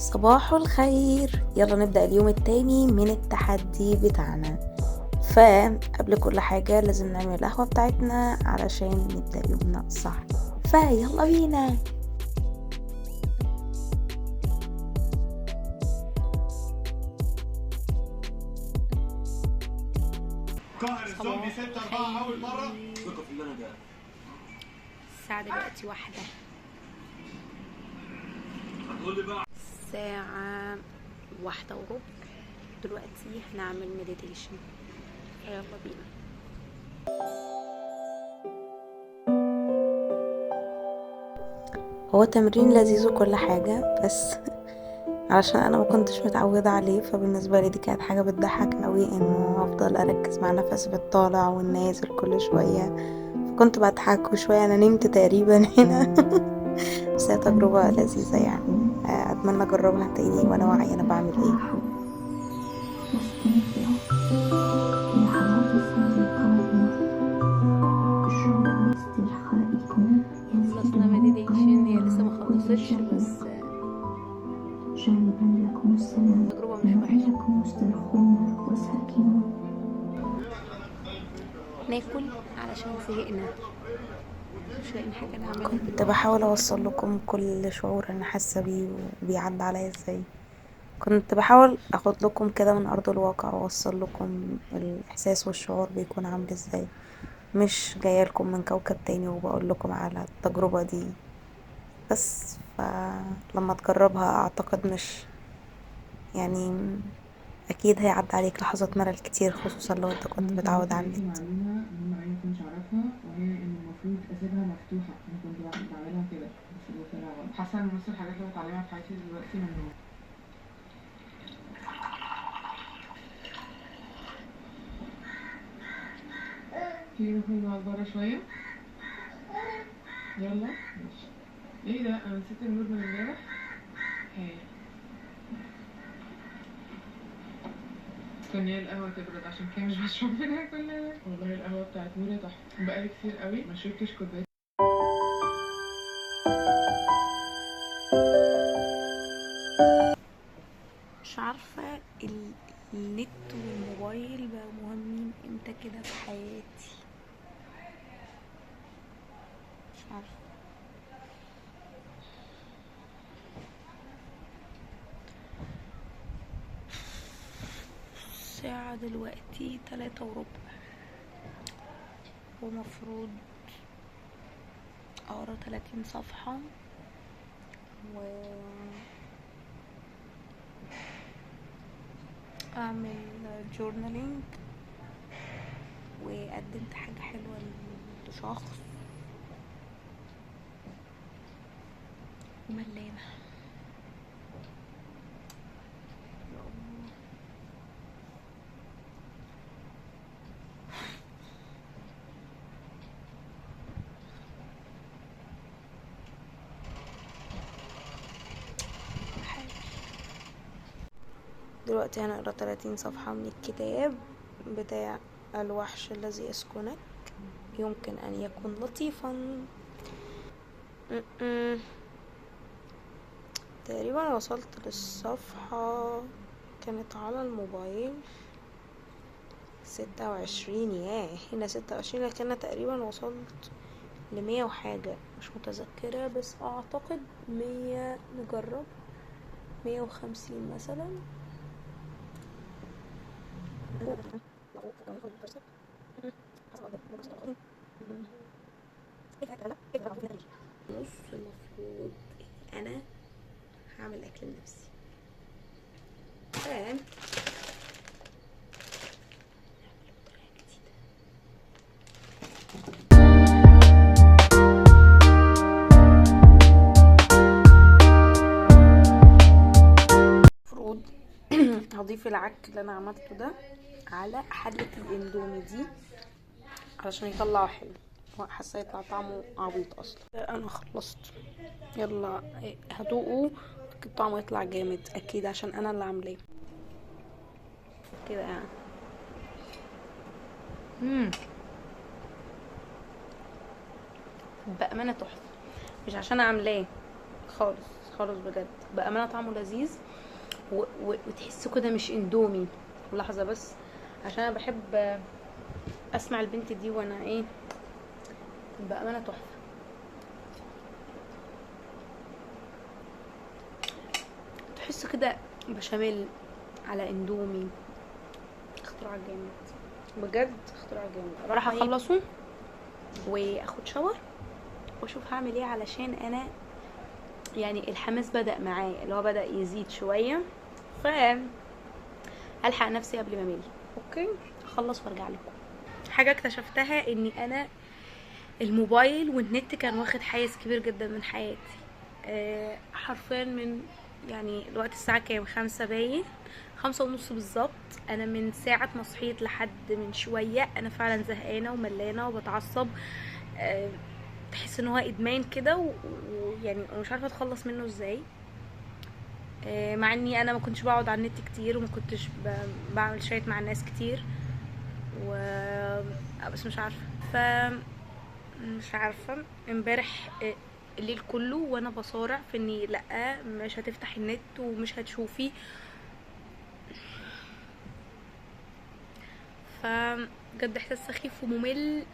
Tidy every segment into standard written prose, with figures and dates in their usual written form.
صباح الخير، يلا نبدأ اليوم التاني من التحدي بتاعنا. فقبل كل حاجة لازم نعمل القهوة بتاعتنا علشان نبدأ يومنا صح. فيلا بينا. قاهر الزومبي 6-4 أول مرة. ثقة في اللي أنا ده. الساعة دلوقتي 1. هتقول لي بقى الساعة 1:15. دلوقتي هنعمل مديتيشن. يلا بينا. هو تمرين لذيذ وكل حاجة، بس علشان انا ما كنتش متعودة عليه، فبالنسبة لي دي كانت حاجة بتضحك قوي، انه افضل اركز مع نفسي بالطالع والنازل كل شوية. فكنت بضحك وشوية انا نمت تقريبا هنا. بس هي تجربة لذيذة يعني. اتمنى اجربها تاني وانا واعية انا بعمل ايه. واستمتعوا بلحظات السهر القادمة. اشربوا باسترخائكم خلصنا مديتيشن، هي لسه ما خلصتش بس جانبا لكم السلام تجربة مش وحشة. لعلكم مسترخون وساكنون. ناكل علشان زهقنا، مش لاقيين حاجة نعملها. كنت بحاول اوصل لكم كل شعور انا حاسة بيه وبيعدي عليا ازاي. كنت بحاول اخد لكم كده من ارض الواقع واوصل لكم الاحساس والشعور بيكون عامل ازاي. مش جايه لكم من كوكب تاني وبقول لكم على التجربه دي بس. فلما تجربها اعتقد مش يعني اكيد هيعدي عليك لحظات ملل كتير، خصوصا لو انت كنت متعود على النت. معلومة مهمة أوي مكنتش أعرفها، وهي إن المفروض أسيبها مفتوحة. أنا كنت بعملها كده بس ده طلع غلط. حاسة إن نص الحاجات اللي بتعلمها في حياتي دلوقتي ممنوع. تيجي نخرج نقعد برا شوية؟ يلا ماشي. إيه ده؟ أنا نسيت النور من امبارح؟ هاي مستنية القهوة تبرد عشان كده مش بشرب منها كلها. والله القهوة بتاعت نورة تحفة، بقالي كتير قوي ما شربتش كوباية. مش عارفه النت والموبايل بقوا مهمين امتى كده في حياتي. مش عارفه. الساعة دلوقتي 3:15، ومفروض اقرا 30 صفحة و اعمل جورنالينج، وقدمت حاجة حلوة لشخص، وملانة. دلوقتي هنقرا 30 صفحة من الكتاب بتاع الوحش الذي يسكنك، يمكن أن يكون لطيفا. تقريبا وصلت للصفحة، كانت على الموبايل 26. هنا 26، لكن أنا تقريبا وصلت ل100 وحاجة، مش متذكرة، بس أعتقد 100. نجرب 150 مثلا. نص المفروض انا هعمل اكل لنفسي. المفروض هضيف العك اللي انا عملته ده على حلة الاندومي دي علشان يطلع حلو. حاسه يطلع طعمه عبيط اصلا. انا خلصت، يلا هدوقه، اكيد طعمه يطلع جامد اكيد عشان انا اللي عاملاه كده يعني. بأمانة تحفة، مش عشان عاملاه خالص خالص بجد، بامانه طعمه لذيذ وتحسه كده مش اندومي. لحظه بس عشان انا بحب اسمع البنت دي وانا ايه، بامانه تحفه. تحسه كده بشاميل على اندومي، اختراع جامد بجد، اختراع جامد. راح اخلصه واخد شاور واشوف هعمل ايه، علشان انا يعني الحماس بدأ معايا، اللي هو بدأ يزيد شويه، ف الحق نفسي قبل ما املي. اوكي اخلص وارجع لكم. حاجه اكتشفتها اني انا الموبايل والنت كان واخد حيز كبير جدا من حياتي. حرفيا من يعني الوقت الساعه كام، 5 باين، 5:30 بالظبط. انا من ساعه ما صحيت لحد من شويه انا فعلا زهقانه وملانه وبتعصب. تحس ان هو ادمان كده، ويعني مش عارفه اتخلص منه ازاي. مع اني انا ما كنتش بقعد على النت كتير، وما كنتش بعمل شات مع الناس كتير، بس مش عارفه امبارح الليل كله وانا بصارع في اني لا مش هتفتح النت ومش هتشوفي. فبجد احساس سخيف وممل،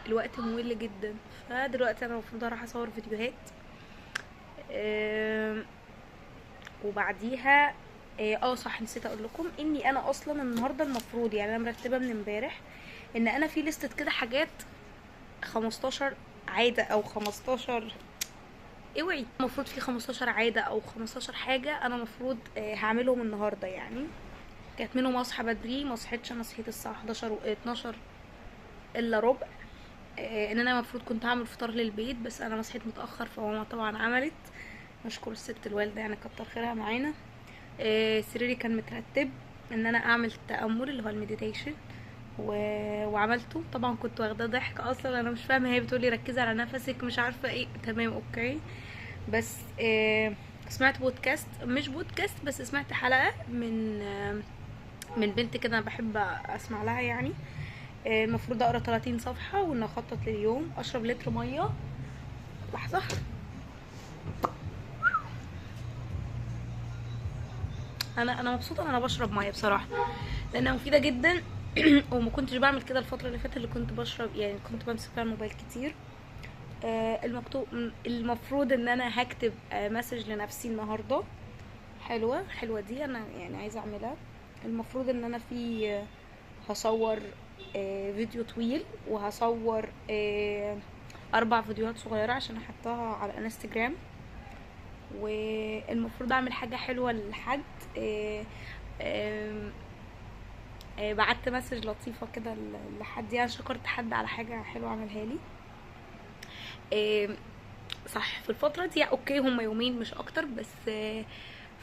الوقت ممل جدا. فدلوقتي انا المفروض اروح اصور فيديوهات، وبعديها صح نسيت اقول لكم اني انا اصلا النهارده المفروض، يعني انا مرتبه من امبارح ان انا في لستة كده حاجات 15 عاده او 15 اوعي، المفروض في 15 عاده او 15 حاجه انا المفروض هعملهم النهارده. يعني كانت منهم اصحى بدري، ما صحيتش، انا صحيت الساعه 11 و12 الا ربع. ان انا المفروض كنت هعمل فطار للبيت، بس انا ما صحيت متاخر، فماما طبعا عملت، نشكر الست الوالده يعني كتر خيرها معانا. سريري كان مترتب ان انا اعمل تامل اللي هو المديتيشن، وعملته. طبعا كنت واخده ضحك اصلا، انا مش فاهمه، هي بتقولي ركزي على نفسك مش عارفه ايه، تمام اوكي. بس سمعت بودكاست، مش بودكاست بس سمعت حلقه من بنت كده انا بحب اسمع لها يعني. المفروض اقرا 30 صفحه وان اخطط لليوم، اشرب لتر ميه. لحظه، انا مبسوطه ان انا بشرب ميه بصراحه لانها مفيده جدا. وما كنتش بعمل كده الفتره اللي فاتت، اللي كنت بشرب يعني كنت بمسك فيها الموبايل كتير. المفروض ان انا هكتب مسج لنفسي النهارده، حلوه دي، انا يعني عايزه اعملها. المفروض ان انا في هصور فيديو طويل، وهصور 4 فيديوهات صغيره عشان احطها على الانستجرام. والمفروض اعمل حاجه حلوه لحد، بعت مسج لطيفه كده لحد، يعني شكرت حد على حاجه حلوه عملها لي. صح في الفتره دي اوكي هما يومين مش اكتر، بس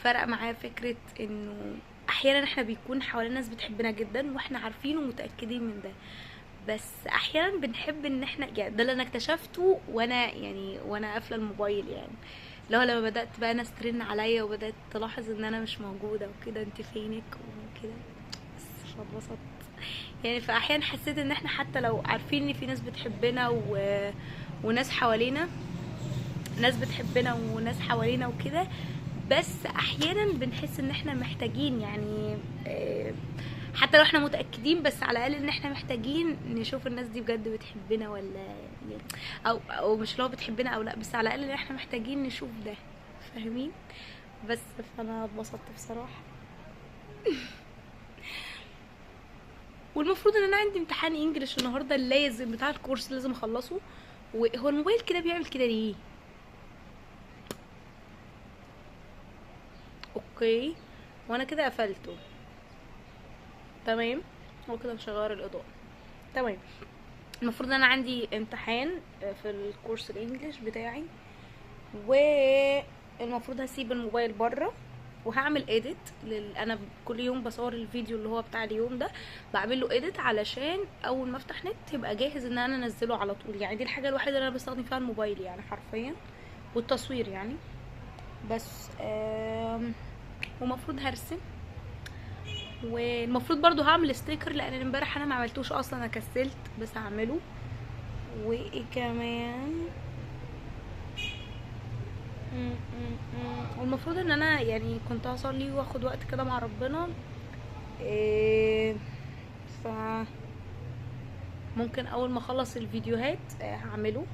فرق معايا فكره انه احيانا احنا بيكون حوالينا ناس بتحبنا جدا واحنا عارفين ومتاكدين من ده، بس احيانا بنحب ان احنا، يعني ده اللي انا اكتشفته وانا قافله الموبايل. يعني لو لما بدات بقى ناس ترن عليا وبدات تلاحظ ان انا مش موجوده وكده، انت فينك وكده، بس اتبسطت يعني. فاحيانا حسيت ان احنا حتى لو عارفين ان في ناس بتحبنا وناس حوالينا، ناس بتحبنا وناس حوالينا وكده، بس احيانا بنحس ان احنا محتاجين يعني حتى لو احنا متاكدين، بس على الاقل ان احنا محتاجين نشوف الناس دي بجد بتحبنا ولا او مش لو بتحبنا او لا، بس على الاقل ان احنا محتاجين نشوف ده، فاهمين؟ بس فانا اتبسطت بصراحه. والمفروض ان انا عندي امتحان انجليش النهارده لازم بتاع الكورس، لازم اخلصه. وهو الموبايل كده بيعمل كده ليه؟ اوكي وانا كده قفلته، تمام. هو كده مش هغير الاضاءه، تمام. المفروض ان انا عندي امتحان في الكورس الانجليش بتاعي، والمفروض هسيب الموبايل بره وهعمل اديت انا كل يوم بصور الفيديو اللي هو بتاع اليوم ده، بعمل له اديت علشان اول ما افتح نت يبقى جاهز ان انا انزله على طول. يعني دي الحاجه الوحيده اللي انا بستخدم فيها الموبايل يعني حرفيا، والتصوير يعني. بس ومفروض هرسم، والمفروض برضو هعمل ستيكر لان امبارح انا ما عملتوش اصلا، انا كسلت، بس هعمله. وايه كمان، والمفروض ان انا يعني كنت هصلي واخد وقت كده مع ربنا. ف ممكن اول ما اخلص الفيديوهات هعمله.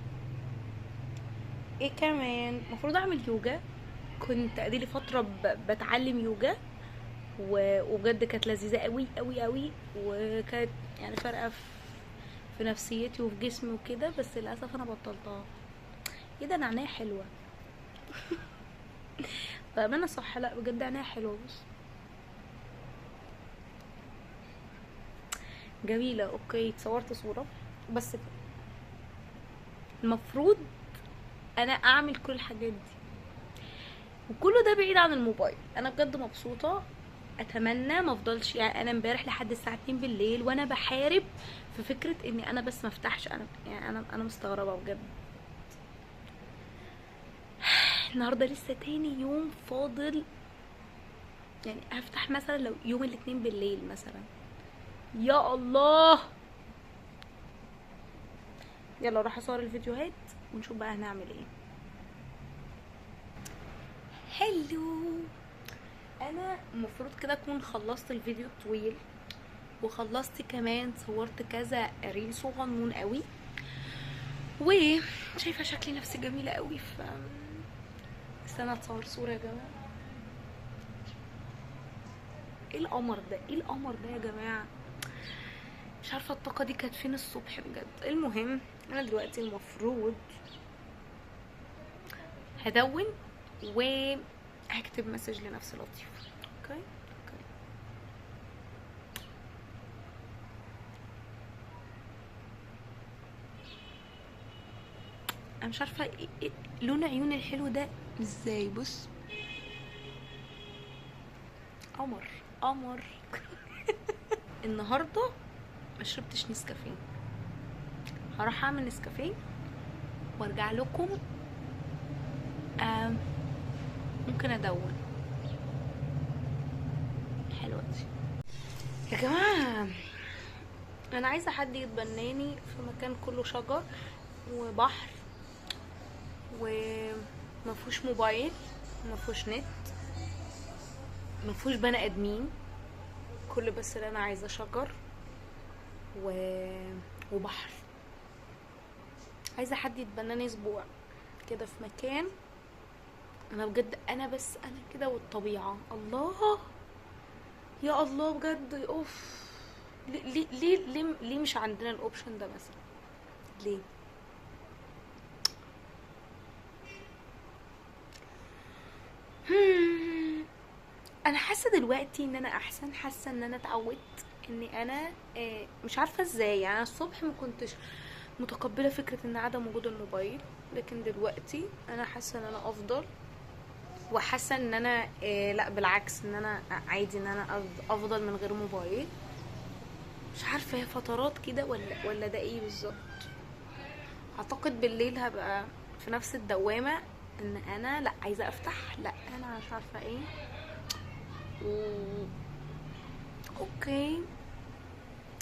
ايه كمان المفروض اعمل يوجا. كنت اديلي فتره بتعلم يوجا وبجد كانت لذيذه قوي قوي قوي، وكانت يعني فارقه في نفسيتي وفي جسمي وكده، بس للاسف انا بطلتها. ايه ده، نعناع حلوه. بامانه صح، لا بجد نعناع حلوه. بص جميله. اوكي اتصورت صوره بس كده. المفروض انا اعمل كل الحاجات دي وكله ده بعيد عن الموبايل. انا بجد مبسوطه. اتمنى ما افضلش، يعني انا امبارح لحد الساعه 2 بالليل وانا بحارب في فكره اني انا بس ما افتحش. انا مستغربه بجد. النهارده لسه تاني يوم فاضل، يعني هفتح مثلا لو يوم الاثنين بالليل مثلا. يا الله. يلا راح اصور الفيديوهات ونشوف بقى هنعمل ايه. هلو. انا المفروض كده اكون خلصت الفيديو الطويل، وخلصت كمان صورت كذا ريل صغنون قوي، وشايفه شكلي نفسي جميله قوي. استنى اتصور صوره يا جماعه. ايه القمر ده، ايه القمر ده يا جماعه. مش عارفه الطاقه دي كانت فين الصبح بجد. المهم انا دلوقتي المفروض هدون وهكتب مسج لنفسي لطيف. اوكي انا مش عارفه إيه لون عيون الحلو ده ازاي. بص قمر قمر. النهارده ما شربتش نسكافيه. هروح اعمل نسكافيه وارجع لكم. ممكن ادون. حلوه دي يا جماعه. انا عايزه حد يتبناني في مكان كله شجر وبحر ومفهوش موبايل، مفهوش نت، مفهوش بني ادمين. كل بس اللي انا عايزه شجر وبحر. عايزه حد يتبناني اسبوع كده في مكان. انا بجد انا بس انا كده والطبيعه. الله يا الله بجد. اوف. ليه مش عندنا الاوبشن ده مثلا؟ ليه؟ انا حاسه دلوقتي ان انا احسن. حاسه ان انا اتعودت اني انا مش عارفه ازاي. يعني الصبح ما كنتش متقبله فكره ان عدم وجود الموبايل، لكن دلوقتي انا حاسه ان انا افضل، وحاسه ان انا لا بالعكس، ان انا عادي ان انا افضل من غير موبايل. مش عارفه هي فترات كده ولا ده ايه بالظبط. اعتقد بالليل هبقى في نفس الدوامه، ان انا لا عايزه افتح، لا انا مش عارفه ايه. اوكي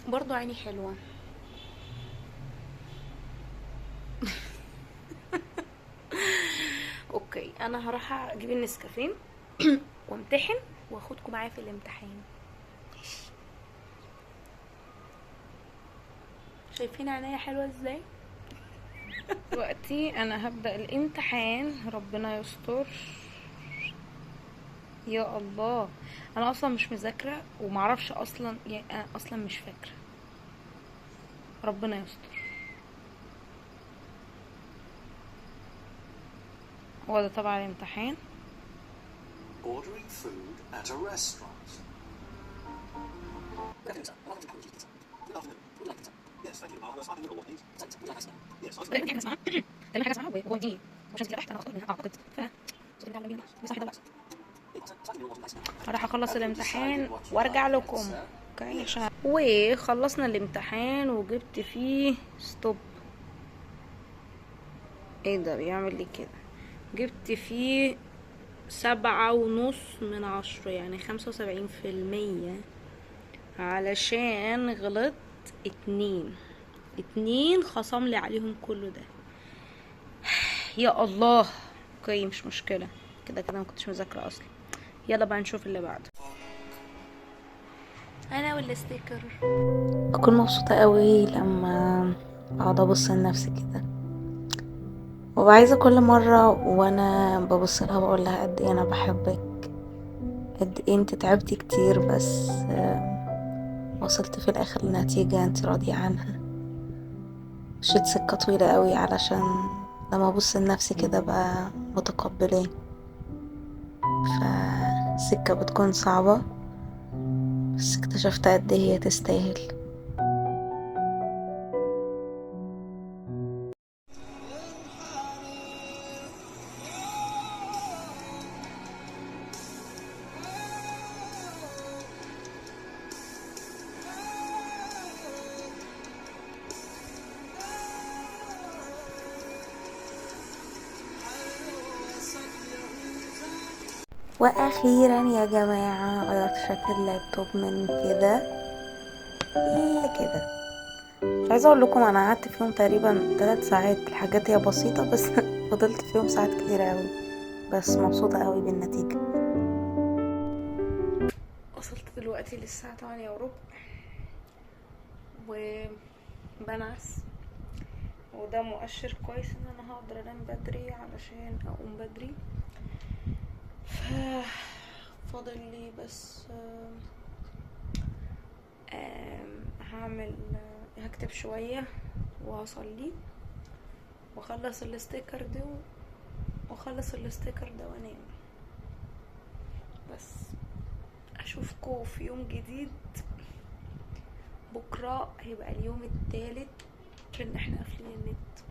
برضو عيني حلوه. اوكي انا هروح اجيب النسكافيه وامتحن واخدكم معايا في الامتحان. شايفين عينيا حلوه ازاي؟ دلوقتي انا هبدأ الامتحان. ربنا يستر. يا الله. انا اصلا مش مذاكره ومعرفش اصلا، يعني انا اصلا مش فاكره. ربنا يستر. هو ده طبعا الامتحان. Ordering food at a restaurant. Yes, thank you. Yes, حاجه اسمها تعمل حاجه اسمها ودي عشان كده انا اختار منها اعتقد. هروح اخلص الامتحان وارجع لكم. اوكي عشان وخلصنا الامتحان وجبت فيه ستوب. ايه ده بيعمل لي كده؟ جبت فيه 7.5 يعني 75%، علشان غلطت 2 خصم لي عليهم كله ده. يا الله اوكي مش مشكلة، كده كده ما كنتش مذاكرة اصلا. يلا بقى نشوف اللي بعده. انا والستيكر بكون مبسوطة قوي لما اقعد ابص لنفسي كده، وببقى عايزة كل مرة وانا ببص لها بقول لها قد ايه انا بحبك، قد ايه انت تعبتي كتير بس وصلت في الاخر لنتيجة انت راضية عنها. مشيت سكة طويلة قوي علشان لما ابص لنفسي كده بقى متقبلاه، فالسكة بتكون صعبة بس اكتشفت قد ايه هي تستاهل. واخيرا يا جماعة غيرت شكل اللابتوب من كده لكده. مش عايزة اقول لكم انا قعدت فيهم تقريبا 3 ساعات، الحاجات هي بسيطة بس فضلت فيهم ساعات كتير قوي، بس مبسوطة قوي بالنتيجة. وصلت دلوقتي للساعة 8:15 وبنعس، وده مؤشر كويس ان انا هقدر انام بدري علشان اقوم بدري. فاضل لي بس هكتب شوية وهصلي واخلص الستيكر ده وانام. بس اشوفكم في يوم جديد. بكرة هيبقى اليوم الثالث ان احنا قافلين النت.